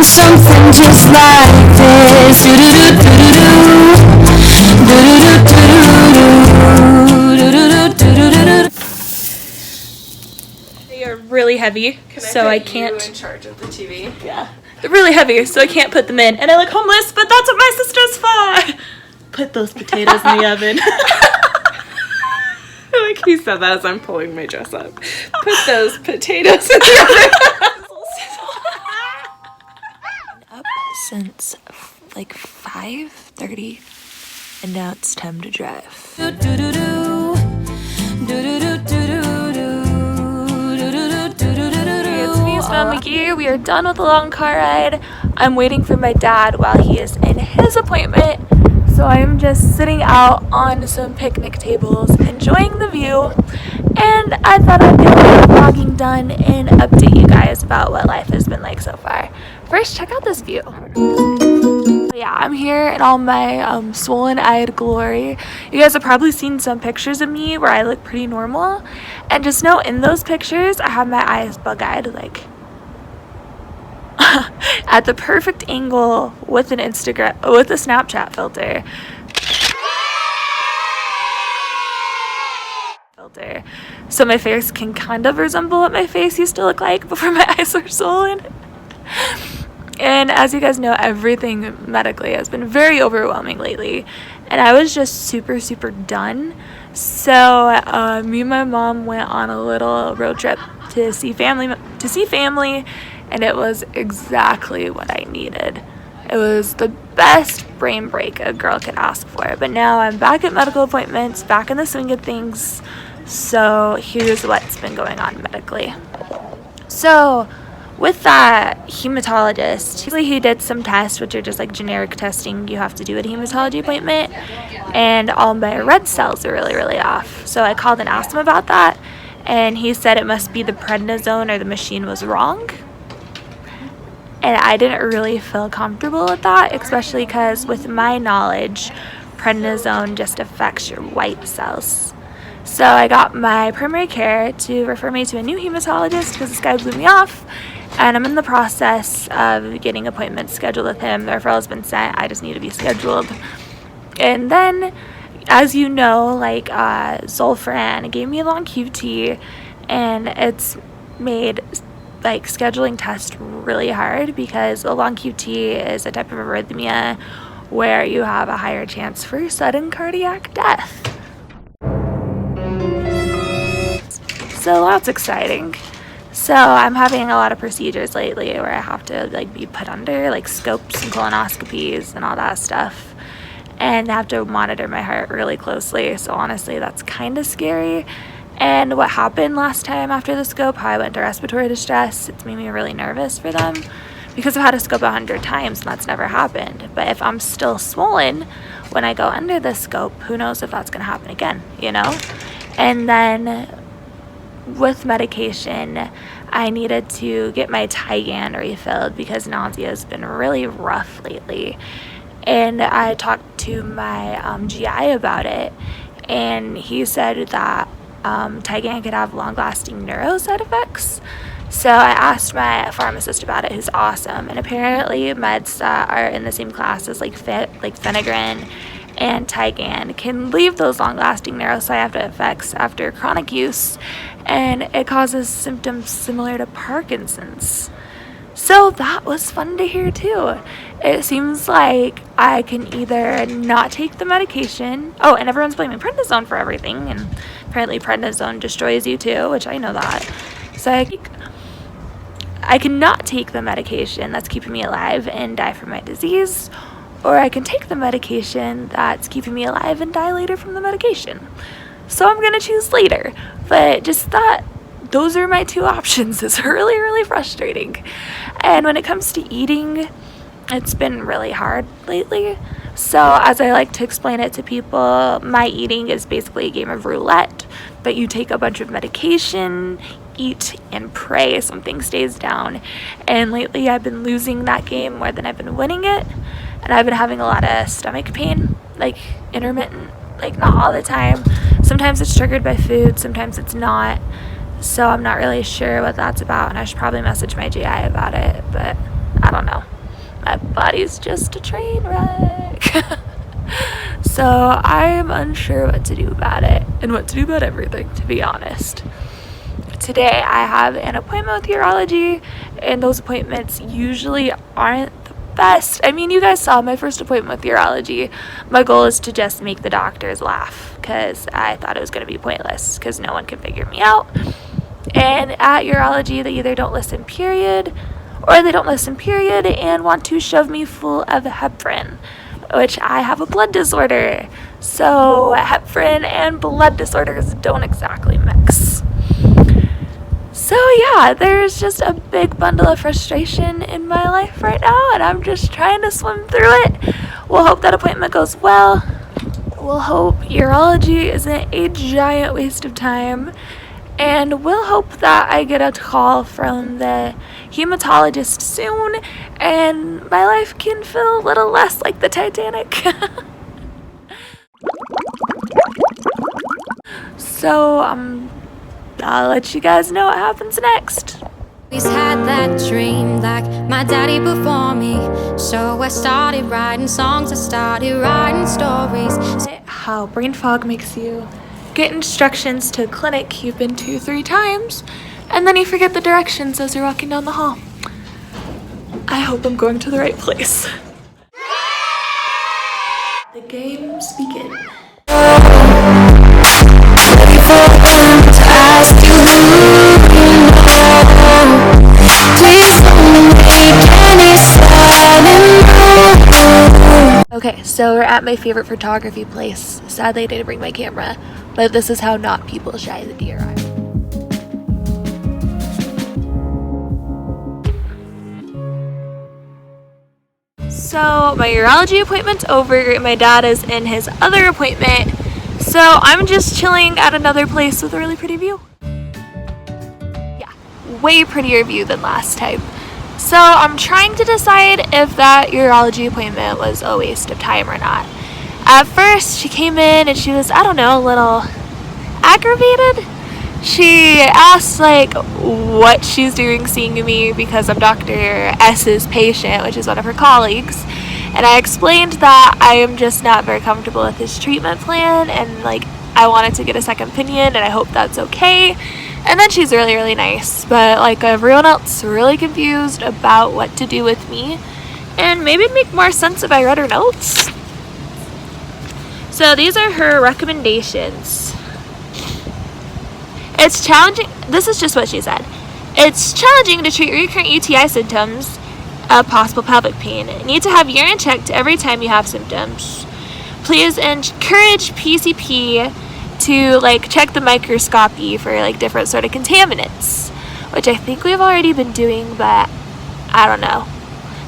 something just like this. They are really heavy, so I can't. You in charge of the TV? Yeah, they're really heavy, so I can't put them in. And I look homeless, but that's what my sister's for. Put those potatoes in the oven. Like he said that as I'm pulling my dress up. Put those potatoes in the oven. Up since like 5:30, and now it's time to drive. It's me, Smell McGee. We are done with the long car ride. I'm waiting for my dad while he is in his appointment. So I'm just sitting out on some picnic tables, enjoying the view, and I thought I'd get my vlogging done and update you guys about what life has been like so far. First, check out this view. Yeah, I'm here in all my swollen-eyed glory. You guys have probably seen some pictures of me where I look pretty normal, and just know in those pictures I have my eyes bug-eyed, like at the perfect angle with a Snapchat filter. So my face can kind of resemble what my face used to look like before my eyes were swollen. And as you guys know, everything medically has been very overwhelming lately, and I was just super done. So me and my mom went on a little road trip to see family, and it was exactly what I needed. It was the best brain break a girl could ask for. But now I'm back at medical appointments, back in the swing of things. So here's what's been going on medically. So with that hematologist, he did some tests, which are just like generic testing you have to do at a hematology appointment, and all my red cells are really off. So I called and asked him about that, and he said it must be the prednisone or the machine was wrong. And I didn't really feel comfortable with that, especially because with my knowledge, prednisone just affects your white cells. So I got my primary care to refer me to a new hematologist because this guy blew me off, and I'm in the process of getting appointments scheduled with him. The referral has been sent. I just need to be scheduled. And then, as you know, like Zolfran gave me a long QT, and it's made like scheduling tests really hard because a long QT is a type of arrhythmia where you have a higher chance for sudden cardiac death. So that's exciting. So I'm having a lot of procedures lately where I have to like be put under like scopes and colonoscopies and all that stuff, and have to monitor my heart really closely. So honestly, that's kind of scary. And what happened last time after the scope, how I went to respiratory distress, it's made me really nervous for them because I've had a scope 100 times and that's never happened. But if I'm still swollen when I go under the scope, who knows if that's going to happen again, you know? And then with medication, I needed to get my Tygan refilled because nausea has been really rough lately. And I talked to my GI about it, and he said that Tygan could have long-lasting neuro side effects. So I asked my pharmacist about it, who's awesome, and apparently meds that are in the same class as like Phenergan and Tygan can leave those long-lasting neuro side effects after chronic use, and it causes symptoms similar to Parkinson's. So that was fun to hear too. It seems like I can either not take the medication. Oh, and everyone's blaming prednisone for everything, and apparently prednisone destroys you too, which I know that. So I can not take the medication that's keeping me alive and die from my disease, or I can take the medication that's keeping me alive and die later from the medication. So I'm gonna choose later. But just that those are my two options is really frustrating. And when it comes to eating, it's been really hard lately. So as I like to explain it to people, my eating is basically a game of roulette, but you take a bunch of medication, eat, and pray something stays down. And lately I've been losing that game more than I've been winning it, and I've been having a lot of stomach pain, like intermittent, like not all the time. Sometimes it's triggered by food, sometimes it's not. So I'm not really sure what that's about, and I should probably message my GI about it, but I don't don't know. My body's just a train wreck. So I'm unsure what to do about it and what to do about everything, to be honest. Today I have an appointment with urology, and those appointments usually aren't the best. I mean, you guys saw my first appointment with urology. My goal is to just make the doctors laugh because I thought it was going to be pointless because no one can figure me out. And at urology, they either don't listen, period, or they don't listen, period, and want to shove me full of heparin, which I have a blood disorder. So heparin and blood disorders don't exactly mix. So yeah, there's just a big bundle of frustration in my life right now, and I'm just trying to swim through it. We'll hope that appointment goes well. We'll hope urology isn't a giant waste of time. And we'll hope that I get a call from the hematologist soon and my life can feel a little less like the Titanic. So, I'll let you guys know what happens next. Always had that dream like my daddy before me. So I started writing songs, I started writing stories. How brain fog makes you get instructions to a clinic you've been to 3 times, and then you forget the directions as you're walking down the hall. I hope I'm going to the right place. The games begin. Okay, so we're at my favorite photography place. Sadly, I didn't bring my camera, but this is how not people shy the deer are. So my urology appointment's over. My dad is in his other appointment. So I'm just chilling at another place with a really pretty view. Yeah, way prettier view than last time. So I'm trying to decide if that urology appointment was a waste of time or not. At first, she came in and she was, I don't know, a little aggravated. She asked, like, what she's doing seeing me because I'm Dr. S's patient, which is one of her colleagues. And I explained that I am just not very comfortable with his treatment plan and, like, I wanted to get a second opinion and I hope that's okay. And then she's really, really nice, but like everyone else, really confused about what to do with me. And maybe it'd make more sense if I read her notes. So these are her recommendations. It's challenging, this is just what she said. It's challenging to treat recurrent UTI symptoms of possible pelvic pain. You need to have urine checked every time you have symptoms. Please encourage PCP to like check the microscopy for like different sort of contaminants, which I think we've already been doing, but I don't know.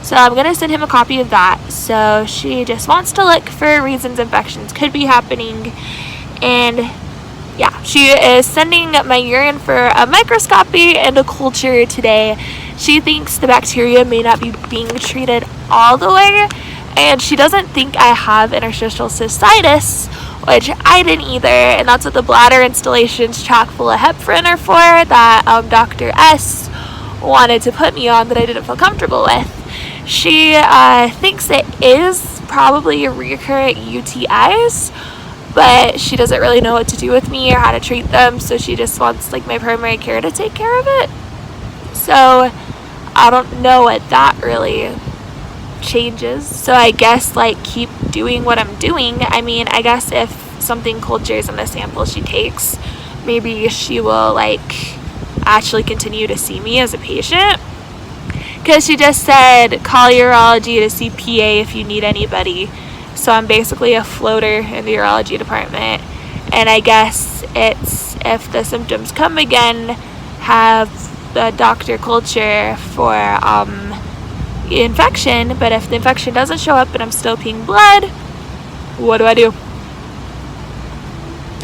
So I'm gonna send him a copy of that. So she just wants to look for reasons infections could be happening, and yeah, she is sending my urine for a microscopy and a culture today. She thinks the bacteria may not be being treated all the way, and she doesn't think I have interstitial cystitis, which I didn't either, and that's what the bladder installations chock full of heparin are for, that Dr. S wanted to put me on that I didn't feel comfortable with. She thinks it is probably recurrent UTIs, but she doesn't really know what to do with me or how to treat them, so she just wants like my primary care to take care of it. So I don't know what that really changes. So I guess like keep doing what I'm doing. I mean, I guess if something cultures in the sample she takes, maybe she will like actually continue to see me as a patient, because she just said call urology to see PA if you need anybody. So I'm basically a floater in the urology department, and I guess it's if the symptoms come again, have the doctor culture for infection, but if the infection doesn't show up and I'm still peeing blood, what do?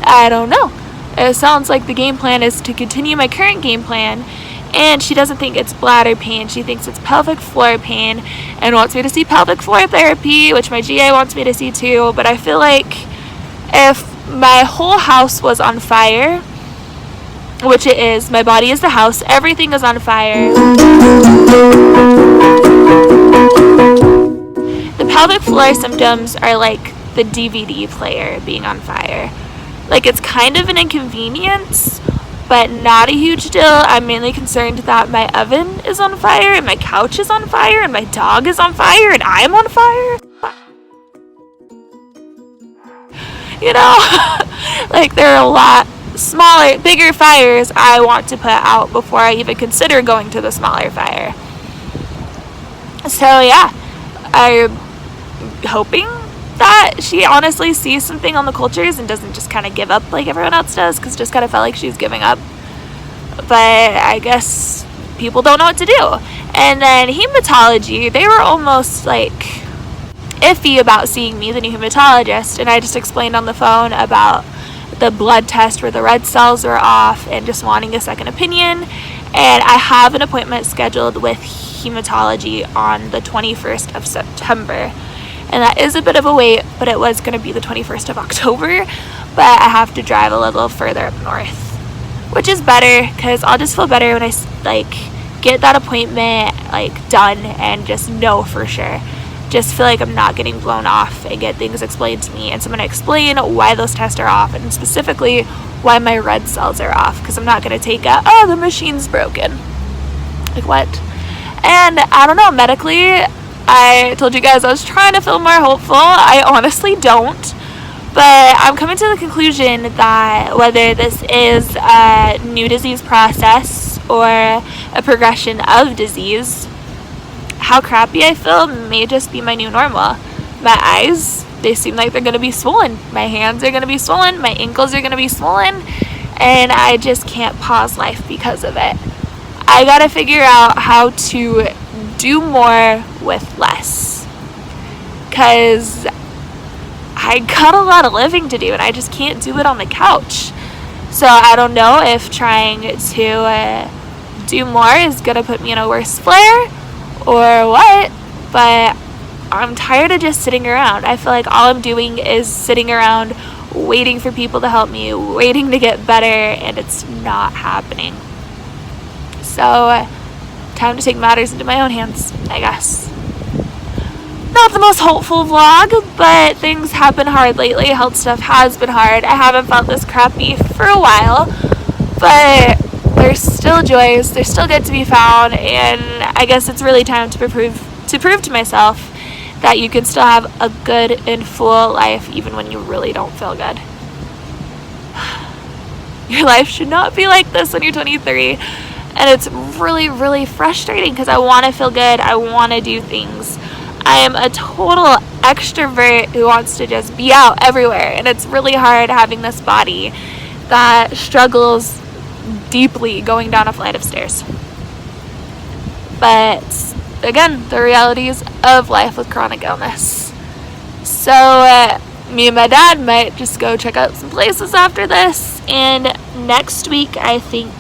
I don't know. It sounds like the game plan is to continue my current game plan, and she doesn't think it's bladder pain. She thinks it's pelvic floor pain and wants me to see pelvic floor therapy, which my GA wants me to see too, but I feel like if my whole house was on fire which it is. My body is the house. Everything is on fire. The pelvic floor symptoms are like the DVD player being on fire. Like, it's kind of an inconvenience, but not a huge deal. I'm mainly concerned that my oven is on fire, and my couch is on fire, and my dog is on fire, and I'm on fire. You know, like, there are a lot smaller, bigger fires I want to put out before I even consider going to the smaller fire. So yeah, I'm hoping that she honestly sees something on the cultures and doesn't just kind of give up like everyone else does, because just kind of felt like she's giving up. But I guess people don't know what to do. And then hematology, they were almost like iffy about seeing me, the new hematologist, and I just explained on the phone about the blood test where the red cells were off and just wanting a second opinion. And I have an appointment scheduled with hematology on the 21st of September. And that is a bit of a wait, but it was going to be the 21st of October, but I have to drive a little further up north, which is better because I'll just feel better when I like get that appointment like done and just know for sure. Just feel like I'm not getting blown off and get things explained to me, and someone to explain why those tests are off and specifically why my red cells are off, because I'm not going to take the machine's broken. Like, what? And I don't know, medically, I told you guys I was trying to feel more hopeful. I honestly don't. But I'm coming to the conclusion that whether this is a new disease process or a progression of disease, how crappy I feel may just be my new normal. My eyes, they seem like they're going to be swollen. My hands are going to be swollen. My ankles are going to be swollen. And I just can't pause life because of it. I got to figure out how to do more with less, because I got a lot of living to do and I just can't do it on the couch. So I don't know if trying to do more is gonna put me in a worse flare or what, but I'm tired of just sitting around. I feel like all I'm doing is sitting around waiting for people to help me, waiting to get better, and it's not happening. So time to take matters into my own hands, I guess. Not the most hopeful vlog, but things have been hard lately. Health stuff has been hard. I haven't felt this crappy for a while, but there's still joys. There's still good to be found, and I guess it's really time to prove to myself that you can still have a good and full life even when you really don't feel good. Your life should not be like this when you're 23. And it's really, really frustrating because I want to feel good. I want to do things. I am a total extrovert who wants to just be out everywhere. And it's really hard having this body that struggles deeply going down a flight of stairs. But again, the realities of life with chronic illness. So me and my dad might just go check out some places after this. And next week, I think,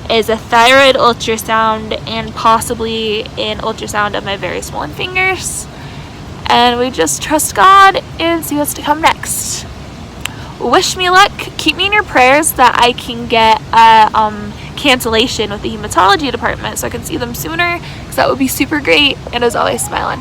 is a thyroid ultrasound and possibly an ultrasound of my very swollen fingers. And we just trust God and see what's to come next. Wish me luck. Keep me in your prayers that I can get a cancellation with the hematology department so I can see them sooner, because that would be super great. And as always, smiling.